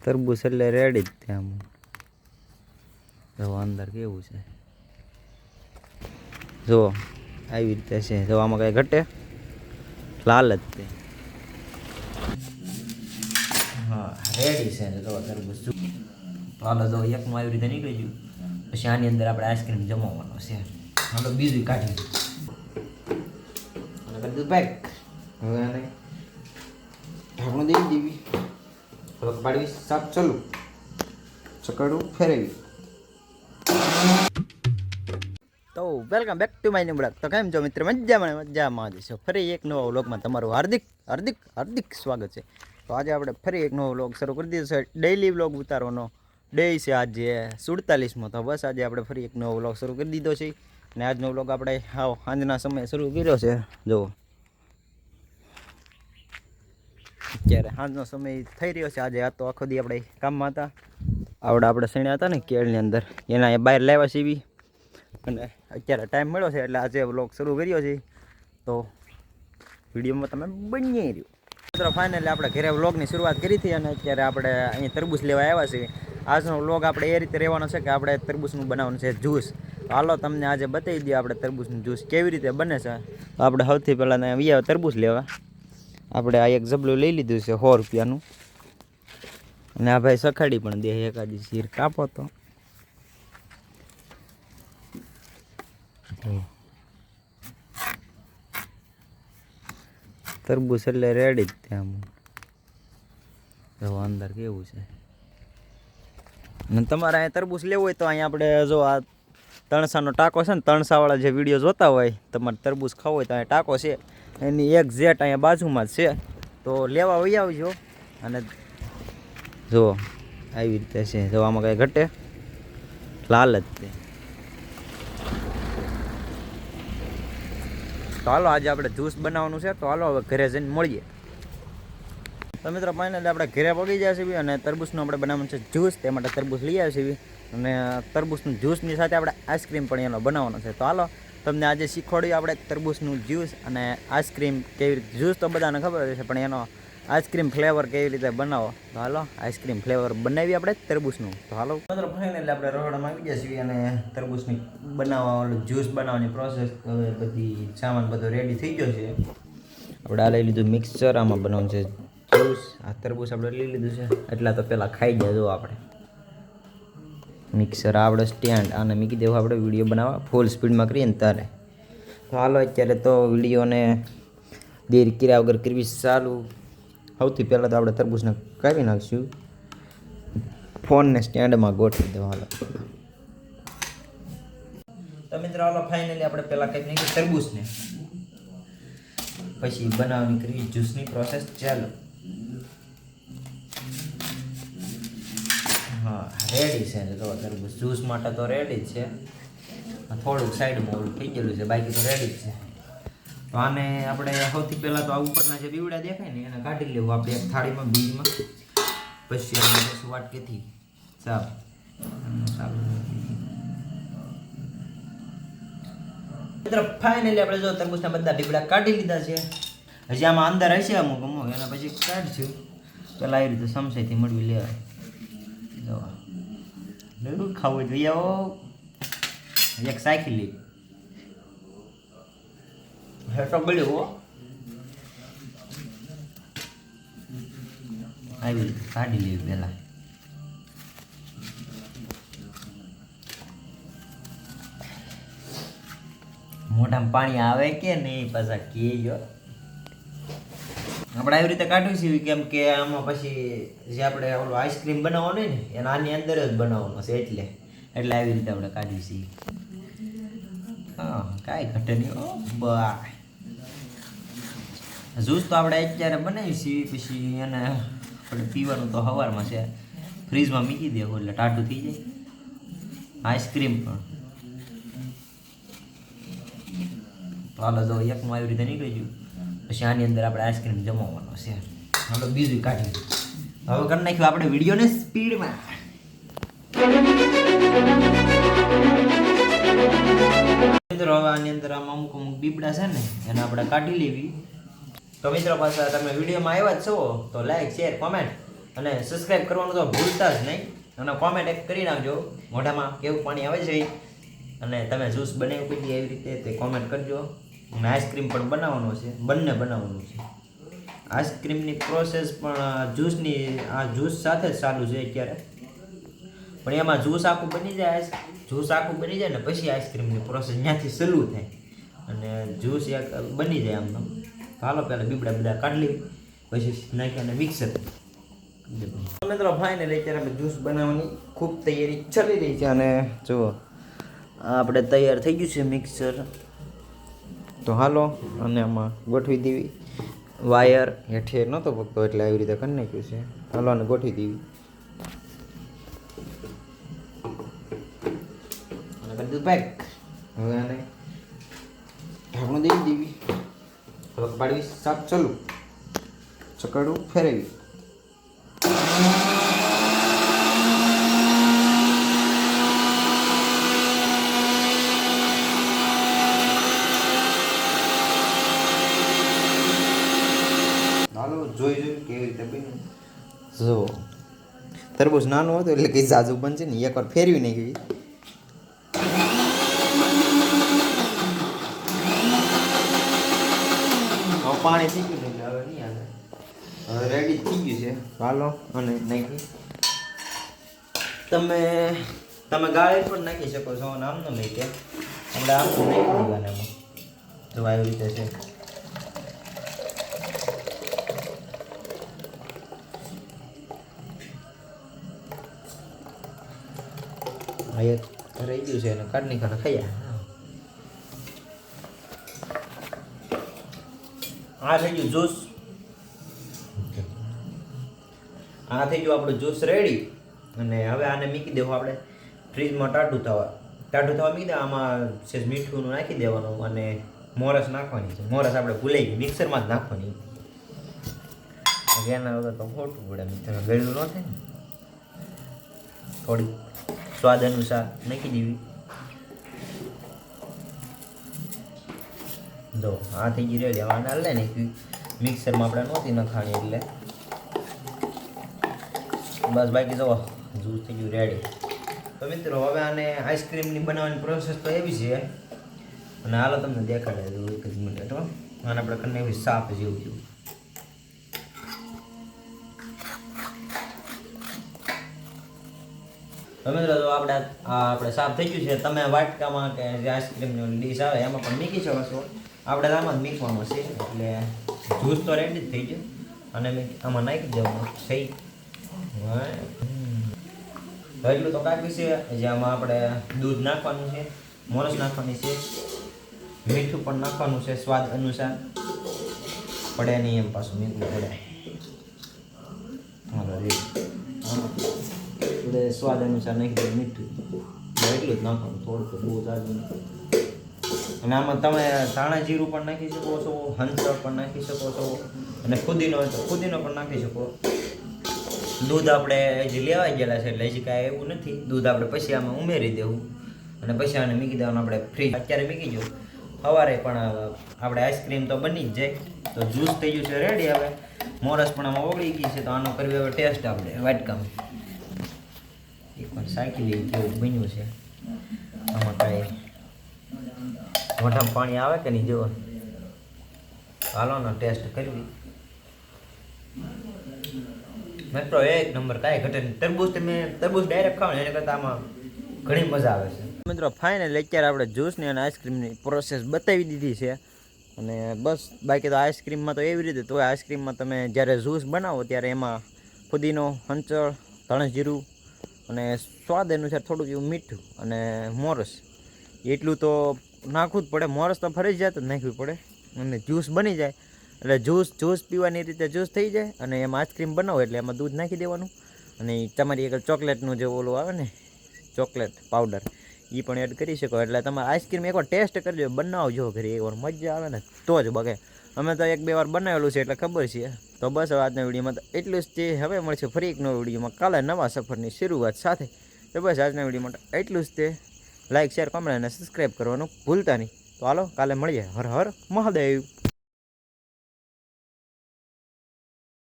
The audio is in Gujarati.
તરબૂચ એટલે રેડી જ ત્યાં જો અંદર કેવું છે જો આવી રીતે છે જો આમાં કઈ ઘટે લાલ જ તે હા રેડી છે જો તરબૂચ તો હાલો જો એકમાં આવી રીતે નીકળી ગયું પછી આની અંદર આપણે આઈસ્ક્રીમ જમાવવાનો છે હાલો બીજું કાઢી અને કરી દીધું પેક હવે આને ઢાંકણું દઈ દેવી હવે પાડવી શાક ચાલુ ચકડું ફેરવી તો welcome back to my new blog તો કેમ છો મિત્ર મજામાં જશો ફરી એક નવા વ્લોગમાં તમારું હાર્દિક સ્વાગત છે તો આજે આપણે ફરી એક નવો વ્લોગ શરૂ કરી દીધો છે ડેઈલી વ્લોગ ઉતારવાનો ડે છે આજે 47મો તો બસ આજે આપણે ફરી એક નવો વ્લોગ શરૂ કરી દીધો છે અને આજનો વ્લોગ આપણે સાંજના સમયે શરૂ કર્યો છે જુઓ અત્યારે સાંજનો સમય થઈ રહ્યો છે આજે આ તો આખો દી આપણે કામમાં હતા આપણે સણ્યા હતા ને કેળની અંદર એના બહાર લાવ્યા સીવી અને અત્યારે ટાઈમ મળ્યો છે એટલે આજે વ્લોગ શરૂ કર્યો છે તો વિડીયોમાં તમે બની રહ્યો મિત્રો ફાઇનલી આપણે ઘરે વ્લોગની શરૂઆત કરી હતી અને અત્યારે આપણે અહીં તરબૂચ લેવા આવ્યા છીએ આજનો વ્લોગ આપણે એ રીતે રહેવાનો છે કે આપણે તરબૂચનું બનાવવાનું છે જ્યુસ હાલો તમને આજે બતાવી દઈએ આપણે તરબૂચનું જ્યુસ કેવી રીતે બને છે આપણે સૌથી પહેલાં અહીંયા તરબૂચ લેવા આપણે આ એક જબલું લઈ લીધું છે 100 રૂપિયાનું અને આ ભાઈ સખાડી પણ દે એકાદી શીર કાપો તો તરબૂચ એટલે રેડી જ ત્યાં જો અંદર કેવું છે અને તમારે અહીંયા તરબૂચ લેવું હોય તો અહીંયા આપણે જો આ તણસાનો ટાંકો છે ને તણસાવાળા જે વિડીયો જોતા હોય તમારે તરબૂચ ખાવું હોય તો અહીંયા ટાંકો છે એની એક્ઝેક્ટ અહીંયા બાજુમાં જ છે તો લેવા વહી આવજો અને જુઓ આવી રીતે છે જો આમાં કંઈ ઘટે લાલ જ તે તો હાલો આજે આપણે જ્યુસ બનાવવાનું છે તો હાલો હવે ઘરે જઈને મળીએ તો મિત્રો ફાઇનલી આપણે ઘરે પગી જાય છે અને તરબૂચનું આપણે બનાવવાનું છે જ્યુસ તે માટે તરબૂચ લઈ આવે છે અને તરબૂચનું જ્યુસની સાથે આપણે આઈસ્ક્રીમ પણ એનો બનાવવાનો છે તો હાલો તમને આજે શીખવાડ્યું આપણે તરબૂચનું જ્યુસ અને આઈસ્ક્રીમ કેવી રીતે જ્યુસ તો બધાને ખબર છે પણ એનો આઈસ્ક્રીમ ફ્લેવર કેવી રીતે બનાવો તો હાલો આઈસ્ક્રીમ ફ્લેવર બનાવી આપણે તરબૂચનું તો હાલો મિત્રો ફાઇનલી આપણે રહોડામાં આવી ગયા છીએ અને તરબૂચની બનાવવા જ્યુસ બનાવવાની પ્રોસેસ હવે બધી સામાન બધો રેડી થઈ ગયો છે આપણે આ લઈ લીધું મિક્સચર આમાં બનાવવાનું છે જ્યુસ આ તરબૂચ આપણે લઈ લીધું છે એટલા તો પહેલાં ખાઈ જાય જો આપણે મિક્સર આપણે સ્ટેન્ડ આને મૂકી દેવું આપણે વિડીયો બનાવવા ફૂલ સ્પીડમાં કરીએ ને તારે તો હાલો અત્યારે તો વિડીયોને દેર કર્યા વગર કરવી ચાલુ સૌથી પહેલાં તો આપણે તરબૂચને કાઢી નાખીશું ફોનને સ્ટેન્ડમાં ગોઠવી દો હાલો તો મિત્રો હાલો ફાઇનલી આપણે પહેલાં કાઢી નાખીએ તરબૂચને પછી બનાવવાની કરવી જ્યુસની પ્રોસેસ ચાલો હા રેડી છે તો તરબૂચ જ્યુસ માટે તો રેડી જ છે થોડુંક સાઈડમાં ઓલું થઈ ગયેલું છે બાકી તો રેડી જ છે તો આને આપણે સૌથી પહેલાં તો આ ઉપરના જે બીવડા દેખાય ને એને કાઢી લેવું આપણે એક થાળીમાં બીજમાં પછી આપણે વાટકેથી સાફ મિત્રો ફાઇનલી આપણે જો તરબૂચના બધા બીવડા કાઢી લીધા છે હજી આમાં અંદર હશે અમુક એના પછી કાઢશું પહેલાં આવી રીતે સમસાઈથી મળવી લેવાય ખાવું જોઈએ એક સાયકલ લી હેઠો ગળ્યો આવી કાઢી લેવી પેલા મોઢામાં પાણી આવે કે નહીં પાછા કહેજો આપણે આવી રીતે કાઢવી છે કેમ કે આમાં પછી જે આપણે ઓલું આઈસ્ક્રીમ બનાવવાનું હોય ને એને આની અંદર જ બનાવવાનું છે એટલે આવી રીતે આપણે કાઢવી છીએ હા કાંઈ ઘટે નહીં બાય જ્યુસ તો આપણે અત્યારે બનાવી છીએ પછી એને આપણે પીવાનું તો સવારમાં છે ફ્રીજમાં મૂકી દેવું એટલે ટાટું થઈ જાય આઈસ્ક્રીમ પણ તો હાલો જો એકમાં આવી રીતે નીકળી ગયું પછી આની અંદર આપણે આઈસ્ક્રીમ જમાવવાનો છે હાલો બીજું કાઢી હવે કરી નાખ્યું આપણે વિડીયોને સ્પીડમાં મિત્રો હવે આની અંદર આમ અમુક બીબડા છે ને એને આપણે કાઢી લેવી તો મિત્રો પાછા તમે વિડીયોમાં આવ્યા જ છો તો લાઈક શેર કોમેન્ટ અને સબસ્ક્રાઈબ કરવાનું તો ભૂલતા જ નહીં, અને કોમેન્ટ એક કરી નાખજો મોઢામાં કેવું પાણી આવે છે, અને તમે જ્યુસ બનાવી પીધી એવી રીતે તે કોમેન્ટ કરજો. અને આઈસ્ક્રીમ પણ બનાવવાનો છે, બંને બનાવવાનું છે. આઈસ્ક્રીમની પ્રોસેસ પણ જ્યુસની આ જ્યુસ સાથે જ ચાલુ છે અત્યારે, પણ એમાં જ્યુસ આખું બની જાય, ને પછી આઈસ્ક્રીમની પ્રોસેસ ત્યાંથી શરૂ થાય, અને જ્યુસ એક બની જાય આમનો. હાલો પહેલાં બીબડા બધા કાઢી લઈ, પછી નાખી અને મિક્સર. મિત્રો ફાઇનલી અત્યારે આપણે જ્યુસ બનાવવાની ખૂબ તૈયારી ચાલી રહી છે, અને જુઓ આપણે તૈયાર થઈ ગયું છે મિક્સર. તો હાલો અને આમાં ગોઠવી દેવી. વાયર હેઠે નહોતો પકતો એટલે આવી રીતે કરી નાખ્યું છે. હાલો અને ગોઠવી દેવી અને કરી દીધું પેક. હવે આને ઢાંકણું દઈ દેવી. હવે પાડવી સાફ ચાલુ, ચકડું ફેરવી. હાલો જોઈ કેવી રીતે બન્યું. જો તરબૂચ નાનું હતું એટલે કંઈ ઝાઝું બનશે ને, એકવાર ફેરવી નાખી. હવે પાણી થઈ ગયું એટલે હવે નહીં આવે. હવે રેડી થઈ ગયું છે. હાલો અને નાખી. તમે ગાળી પણ નાખી શકો છો, આમ ન લઈ કે આપણે આમ નાખી દેવાના એમાં. જો આવી રીતે છે. એક રહી ગયું છે અને કાઢની ખાને ખાયા. આ થઈ ગયું જ્યુસ, આ થઈ ગયું આપણું જ્યુસ રેડી. અને હવે આને મૂકી દેવું આપણે ફ્રીજમાં ટાટું થવા મૂકી દેવા. આમાં છે મીઠું નાખી દેવાનું અને મોરસ નાખવાની છે. મોરસ આપણે ભૂલાઈ ગઈ, મિક્સરમાં જ નાખવાની. એના વગર તો ખોટું પડે, મિત્ર ગળ્યું ન થાય ને. થોડી સ્વાદ અનુસાર નાખી દેવી. જો આ થઈ ગઈ રેડી. હવે આને હલાવી નાખી. મિક્સરમાં આપણે નહોતી નખાણી એટલે બસ. બાકી જો જ્યુસ થઈ ગયું રેડી. તો મિત્રો હવે આને આઈસ્ક્રીમની બનાવવાની પ્રોસેસ તો એવી છે, અને હાલો તમને દેખાડે એક જ મિનિટમાં. આને આપણે કરીને એવી સાફ જેવું થયું. મિત્રો જો આપણે સાફ થઈ ગયું છે. તમે વાટકામાં કે જે આઈસ્ક્રીમની ડીશ આવે એમાં પણ મૂકી શકો છો. આપણે આમાં જ મૂકવાનું છે એટલે જ્યુસ તો રેડી જ થઈ ગયું. અને આમાં નાખી દેવાનું સહી. એટલું તો કાઢવી છે. જે આમાં આપણે દૂધ નાખવાનું છે, મોરસ નાખવાની છે, મીઠું પણ નાખવાનું છે સ્વાદ અનુસાર. પડે નહીં એમ પાછું મીઠું પડે. હાલો એટલે સ્વાદ અનુસાર નાખી દે મીઠું. એટલું જ નાખવાનું, થોડુંક બહુ જાજુ. અને આમાં તમે ધાણા જીરું પણ નાખી શકો છો, હંસળ પણ નાખી શકો છો, અને ફુદીનો હોય તો ફુદીનો પણ નાખી શકો. દૂધ આપણે હજી લેવાઈ ગયેલા છે એટલે હજી કાંઈ એવું નથી. દૂધ આપણે પછી આમાં ઉમેરી દેવું અને પછી આને મૂકી દેવાનું આપણે ફ્રીજ. અત્યારે મૂકી દઉં, સવારે પણ આપણે આઈસ્ક્રીમ તો બની જ જાય. તો જ્યુસ થઈ ગયું છે રેડી. હવે મોરસ પણ આમાં ઓગળી ગઈ છે, તો આનો કરવી હવે ટેસ્ટ આપણે વાટકામાં. એકવાર સાયકલ કેવું બન્યું છે. આમાં કાંઈ મોઢામાં પાણી આવે કે નહીં જુઓ. હાલો ને ટેસ્ટ કરવી. મિત્રો એક નંબર, કાંઈ ઘટે નહીં. તરબૂચ ડાયરેક્ટ ખાવ ને એના કરતાં આમાં ઘણી મજા આવે છે. મિત્રો ફાઇનલી અત્યારે આપણે જ્યુસની અને આઈસ્ક્રીમની પ્રોસેસ બતાવી દીધી છે. અને બસ બાકી તો આઈસ્ક્રીમમાં તો એવી રીતે. તો આઈસ્ક્રીમમાં તમે જ્યારે જ્યુસ બનાવો ત્યારે એમાં ફુદીનો, હંચળ, ધાણા જીરું અને સ્વાદ અનુસાર થોડુંક એવું મીઠું અને મોરસ એટલું તો નાખવું જ પડે. મોરસ તો ફરજિયાત જ નાખવી પડે. અને જ્યુસ બની જાય એટલે જ્યુસ પીવાની રીતે જ્યુસ થઈ જાય. અને એમાં આઈસ્ક્રીમ બનાવો એટલે એમાં દૂધ નાખી દેવાનું. અને તમારી એક ચોકલેટનું જે ઓલું આવે ને, ચોકલેટ પાવડર, એ પણ એડ કરી શકો. એટલે તમારે આઈસ્ક્રીમ એકવાર ટેસ્ટ કરજો, બનાવજો ઘરે એકવાર, મજા આવે ને તો જ બગે. અમે તો 1-2 વાર બનાવેલું છે એટલે ખબર છે. તો બસ હવે આજના વિડીયોમાં તો એટલું જ છે. હવે મળશે ફરી એક નવા વિડીયોમાં કાલે નવા સફરની શરૂઆત સાથે. તો બસ આજના વિડીયો માટે એટલું જ તે. લાઇક, શેર, કોમેન્ટ અને સબસ્ક્રાઈબ કરવાનું ભૂલતા નહીં. તો હાલો કાલે મળીએ. હર હર મહાદેવ.